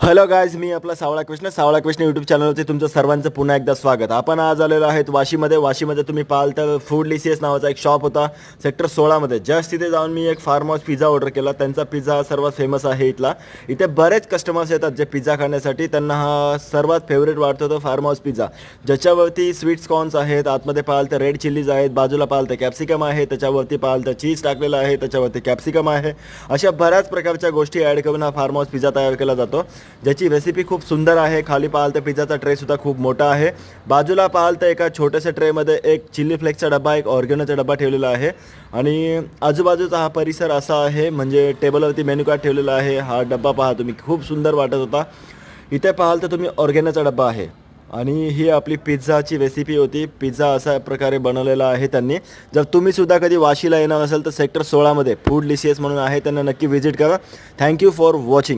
Hello guys, मी आपला सावळा Krishna YouTube चॅनलवरती तुमचं सर्वांचं पुन्हा एकदा स्वागत. आपण आज आलेलो आहेत वाशीमध्ये तुम्ही पाहाल तर फूडलिशियस नावाचा एक शॉप होता सेक्टर 16मध्ये. जस्ट तिथे जाऊन मी एक फार्म हाऊस पिझ्झा ऑर्डर केला. त्यांचा पिझ्झा सर्वात फेमस आहे इथला. इथे बरेच कस्टमर्स येतात जे पिझ्झा खाण्यासाठी. त्यांना हा सर्वात फेवरेट वाटतो तो फार्म हाऊस पिझ्झा, ज्याच्यावरती स्वीट्स कॉर्न्स आहेत, आतमध्ये पाहाल तर रेड चिल्लीज आहेत, बाजूला पाहाल तर कॅप्सिकम आहे, त्याच्यावरती पाहाल तर चीज टाकलेलं आहे, त्याच्यावरती कॅप्सिकम आहे. अशा बऱ्याच प्रकारच्या गोष्टी ॲड करून हा फार्म हाऊस पिझ्झा तयार केला जातो, ज्याची रेसिपी खूप सुंदर आहे. खाली पाहाल तर पिझ्झाचा ट्रेसुद्धा खूप मोठा आहे. बाजूला पाहाल तर एका छोट्याशा ट्रेमध्ये एक चिल्ली फ्लेक्सचा डबा, एक ऑर्गेनोचा डबा ठेवलेला आहे. आणि आजूबाजूचा हा परिसर असा आहे, म्हणजे टेबलवरती मेन्यू कार्ड ठेवलेला आहे. हा डब्बा पहा तुम्ही, खूप सुंदर वाटत होता. इथे पाहाल तर तुम्ही ऑर्गेनोचा डब्बा आहे. आणि ही आपली पिझ्झाची रेसिपी होती. पिझ्झा अशा प्रकारे बनवलेला आहे त्यांनी. जर तुम्ही सुद्धा कधी वाशीला येणार असाल तर सेक्टर 16मध्ये फूडलिशियस म्हणून आहे, त्यांना नक्की व्हिजिट करा. Thank you for watching.